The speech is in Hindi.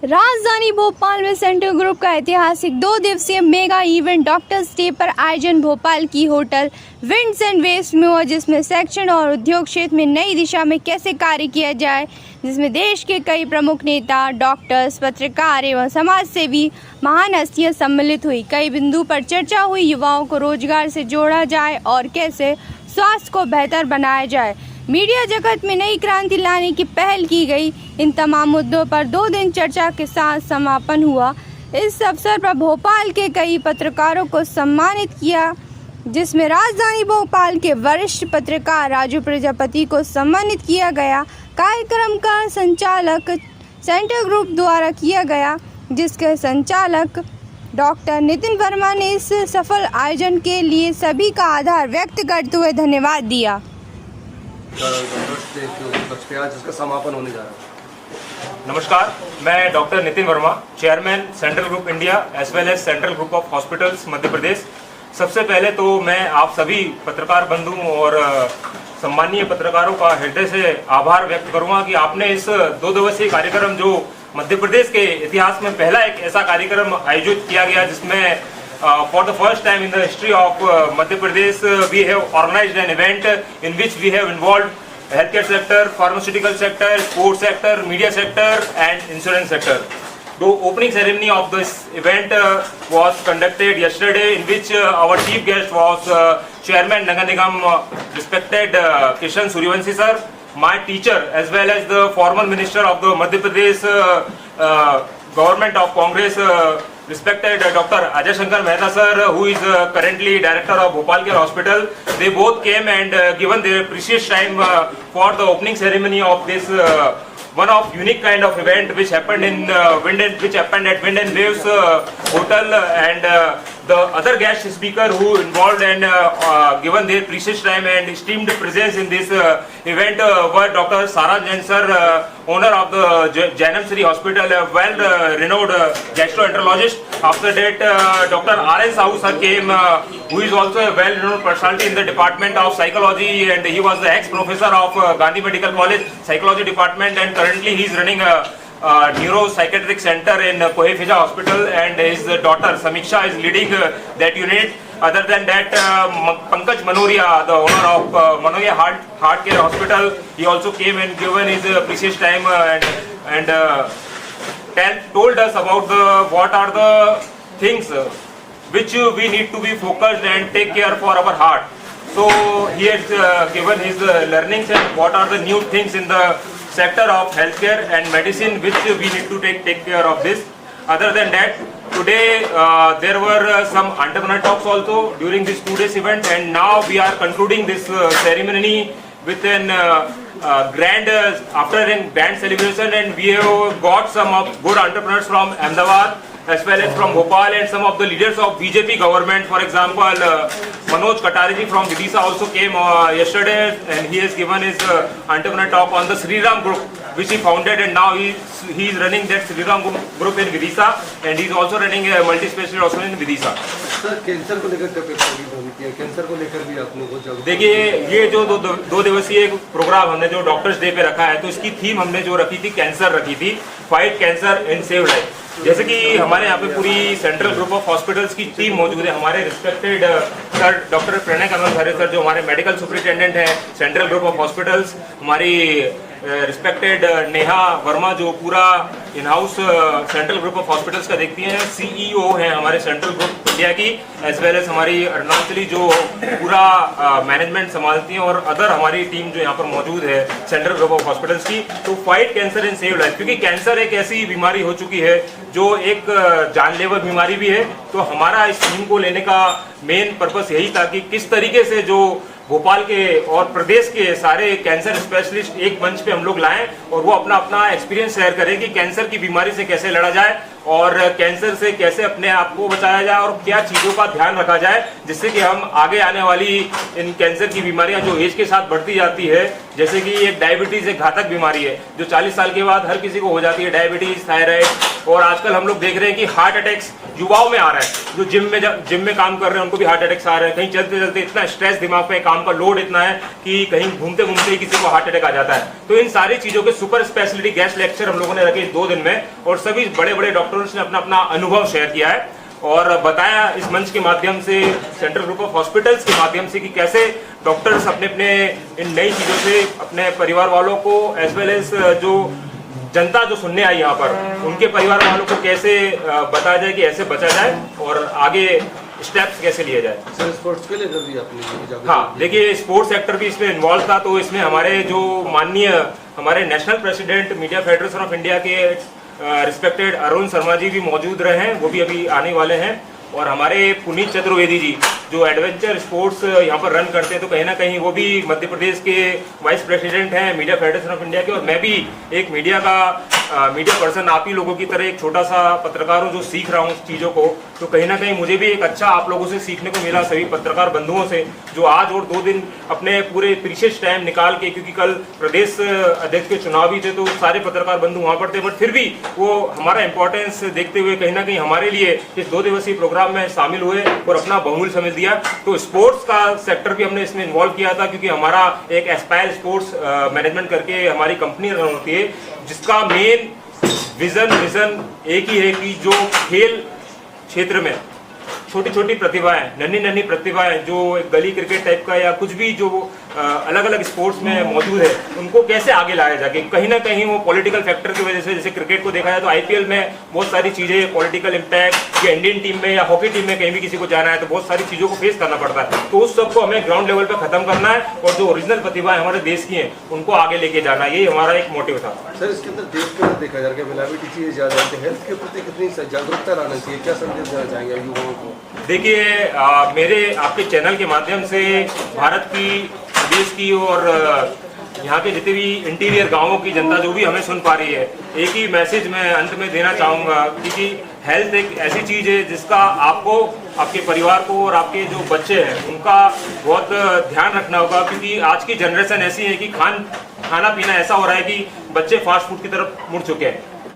राजधानी भोपाल में सेंट्रल ग्रुप का ऐतिहासिक 2 दिवसीय मेगा इवेंट डॉक्टर्स डे पर आयोजन भोपाल की होटल विंड्स एंड वेव्स में हुआ, जिसमें शिक्षण और उद्योग क्षेत्र में नई दिशा में कैसे कार्य किया जाए, जिसमें देश के कई प्रमुख नेता, डॉक्टर्स, पत्रकार एवं समाज सेवी महान हस्तियां सम्मिलित हुई। कई बिंदु पर चर्चा हुई। युवाओं को रोजगार से जोड़ा जाए और कैसे स्वास्थ्य को बेहतर बनाया जाए, मीडिया जगत में नई क्रांति लाने की पहल की गई। इन तमाम मुद्दों पर 2 दिन चर्चा के साथ समापन हुआ। इस अवसर पर भोपाल के कई पत्रकारों को सम्मानित किया, जिसमें राजधानी भोपाल के वरिष्ठ पत्रकार राजू प्रजापति को सम्मानित किया गया। कार्यक्रम का संचालक सेंट्रल ग्रुप द्वारा किया गया, जिसके संचालक डॉक्टर नितिन वर्मा ने इस सफल आयोजन के लिए सभी का आभार व्यक्त करते हुए धन्यवाद दिया। जिसका समापन होने जा रहा है। नमस्कार, मैं doctor Nitin Verma, chairman central group India as well as central group of hospitals Madhya Pradesh. सबसे पहले तो मैं आप सभी पत्रकार बंधुओं और सम्मानीय पत्रकारों का हृदय से आभार व्यक्त करूंगा कि आपने इस 2 दिवसीय कार्यक्रम जो मध्य प्रदेश के इतिहास में पहला एक ऐसा कार्यक्रम आयोजित किया गया जिसमें for the first time in the history of Madhya Pradesh we have organized an event in which we have involved healthcare sector, pharmaceutical sector, sports sector, media sector and insurance sector. The opening ceremony of this event was conducted yesterday, in which our chief guest was Chairman Nagar Nigam, respected Kishan Suryavanshi sir, my teacher as well as the former minister of the Madhya Pradesh government of Congress, respected Dr. Ajay Shankar Mehta sir, who is currently director of Bhopal Care Hospital. They both came and given their precious time for the opening ceremony of this one of unique kind of event which happened in at Wind and Waves Hotel, and the other guest speaker who involved and given their precious time and esteemed presence in this event were Dr. Sarah Jain sir, owner of the Janam Sri Hospital, a well-renowned gastroenterologist. After that, Dr. R.N. Sahu sir came, who is also a well-renowned personality in the Department of Psychology, and he was the ex-professor of Gandhi Medical College Psychology Department, and currently he is running a neuropsychiatric center in Kohefija Hospital, and his daughter Samiksha is leading that unit. Other than that, Pankaj Manoria, the owner of Manoria Heart Care Hospital, he also came and given his precious time and told us about what are the things which we need to be focused and take care for our heart. So he has given his learnings and what are the new things in the sector of healthcare and medicine which we need to take care of this. Other than that, today there were some entrepreneur talks also during this 2 days event, and now we are concluding this ceremony with an after a grand celebration, and we have got some of good entrepreneurs from Ahmedabad as well as from Bhopal, and some of the leaders of BJP government. For example, Manoj Katariji from Vidisha also came yesterday, and he has given his entrepreneur talk on the Sri Ram Group, which he founded, and now he is running that Sri Ram Group in Vidisha, and he is also running a multi-specialty hospital in Vidisha. Sir, cancer को लेकर क्या प्रेफरेंस है? कैंसर को लेकर भी आप लोगों को देखिए, ये जो 2 दिवसीय प्रोग्राम हमने जो डॉक्टर्स डे पे रखा है, तो इसकी थीम हमने जो रखी थी, कैंसर रखी थी, fight cancer and save life. जैसे कि हमारे यहाँ पे पूरी सेंट्रल ग्रुप ऑफ हॉस्पिटल्स की टीम मौजूद है। हमारे रिस्पेक्टेड सर डॉक्टर प्रणय कमल खरे सर, जो हमारे मेडिकल सुपरिटेंडेंट हैं सेंट्रल ग्रुप ऑफ हॉस्पिटल्स, हमारी रिस्पेक्टेड नेहा वर्मा, जो पूरा in house central group of hospitals का देखती हैं, सीईओ हैं हमारे सेंट्रल ग्रुप इंडिया की, एज वेल एज हमारी अरुणाचली जो पूरा मैनेजमेंट संभालती हैं, और अदर हमारी टीम जो यहाँ पर मौजूद है सेंट्रल ग्रुप ऑफ हॉस्पिटल्स की। तो fight cancer and save life, क्योंकि कैंसर एक ऐसी बीमारी हो चुकी है जो एक जानलेवा बीमारी भी है। तो हमारा इस थीम को लेने का मेन पर्पस यही था कि किस तरीके से जो भोपाल के और प्रदेश के सारे कैंसर स्पेशलिस्ट एक मंच पे हम लोग लाएं और वो अपना एक्सपीरियंस शेयर करें कि कैंसर की बीमारी से कैसे लड़ा जाए और कैंसर से कैसे अपने आप को बचाया जाए और क्या चीज़ों का ध्यान रखा जाए, जिससे कि हम आगे आने वाली इन कैंसर की बीमारियां जो एज के साथ बढ़ती जाती है, जैसे कि एक डायबिटीज़ एक घातक बीमारी है जो 40 साल के बाद हर किसी को हो जाती है, डायबिटीज़, थायराइड, और आजकल हम लोग देख रहे हैं कि हार्ट अटैक्स युवाओं में आ रहा है। जो जिम में काम कर रहे हैं उनको भी हार्ट अटैक्स आ रहे हैं। कहीं चलते चलते इतना स्ट्रेस दिमाग पे, काम का लोड इतना है कि कहीं घूमते घूमते ही किसी को हार्ट अटैक आ जाता है। तो इन सारी चीजों के सुपर स्पेशलिटी गेस्ट लेक्चर हम लोगों ने रखे 2 दिन में, और सभी बड़े बड़े डॉक्टर्स ने अपना अपना अनुभव शेयर किया है और बताया इस मंच के माध्यम से, सेंट्रल ग्रुप ऑफ हॉस्पिटल्स के माध्यम से, कि कैसे डॉक्टर्स अपने अपने इन नई चीज़ों से अपने परिवार वालों को एज वेल एज जो जनता जो सुनने आई यहाँ पर, उनके परिवार वालों को कैसे बताया जाए कि ऐसे बचा जाए और आगे स्टेप्स कैसे लिए जाए। सर स्पोर्ट्स के लिए कर दिया आपने? हाँ, देखिए स्पोर्ट्स सेक्टर भी इसमें इन्वॉल्व था। तो इसमें हमारे जो माननीय हमारे national president media federation of India के रिस्पेक्टेड अरुण शर्मा जी भी मौजूद रहे हैं, वो भी अभी आने वाले हैं। और हमारे पुनीत चतुर्वेदी जी जो एडवेंचर स्पोर्ट्स यहाँ पर रन करते हैं, तो कहीं ना कहीं वो भी मध्य प्रदेश के वाइस प्रेसिडेंट हैं मीडिया फेडरेशन ऑफ इंडिया के। और मैं भी एक मीडिया पर्सन, आप ही लोगों की तरह एक छोटा सा पत्रकार हूँ जो सीख रहा हूँ उस चीज़ों को। तो कहीं ना कहीं मुझे भी एक अच्छा आप लोगों से सीखने को मिला, सभी पत्रकार बंधुओं से, जो आज और 2 दिन अपने पूरे प्रीशियस टाइम निकाल के, क्योंकि कल प्रदेश अध्यक्ष के चुनाव भी थे तो सारे पत्रकार बंधु वहाँ पर थे, बट फिर भी वो हमारा इंपॉर्टेंस देखते हुए कहीं ना कहीं हमारे लिए इस 2 दिवसीय प्रोग्राम में शामिल हुए और अपना बहुमूल्य समय दिया। तो स्पोर्ट्स का सेक्टर भी हमने इसमें इन्वॉल्व किया था, क्योंकि हमारा एक एस्पायर स्पोर्ट्स मैनेजमेंट करके हमारी कंपनी रन होती है, जिसका मेन विजन एक ही है कि जो खेल क्षेत्र में छोटी छोटी प्रतिभाएं, नन्ही प्रतिभाएं जो एक गली क्रिकेट टाइप का या कुछ भी जो अलग अलग स्पोर्ट्स में मौजूद है, उनको कैसे आगे लाया जाए। कहीं ना कहीं वो पॉलिटिकल फैक्टर की वजह से, जैसे क्रिकेट को देखा जाए तो आईपीएल में बहुत सारी चीज़ें, पॉलिटिकल इम्पैक्ट, या इंडियन टीम में या हॉकी टीम में कहीं भी किसी को जाना है तो बहुत सारी चीज़ों को फेस करना पड़ता है। तो उस सबको हमें ग्राउंड लेवल पर खत्म करना है और जो ओरिजिनल प्रतिभाएं हमारे देश की हैं उनको आगे लेके जाना, यही हमारा एक मोटिव था। सर इसके अंदर देश के अंदर देखा जा रहा है मिलावटी चीज़ें ज़्यादा है, हेल्थ के प्रति कितनी जागरूकता लाना चाहिए, क्या संदेश देना चाहेंगे युवाओं को? देखिए मेरे आपके चैनल के माध्यम से भारत की, देश की और यहाँ के जितने भी इंटीरियर गांवों की जनता जो भी हमें सुन पा रही है, एक ही मैसेज मैं अंत में देना चाहूँगा, क्योंकि हेल्थ एक ऐसी चीज़ है जिसका आपको, आपके परिवार को और आपके जो बच्चे हैं उनका बहुत ध्यान रखना होगा। क्योंकि आज की जनरेशन ऐसी है कि खाना पीना ऐसा हो रहा है कि बच्चे फास्ट फूड की तरफ मुड़ चुके हैं।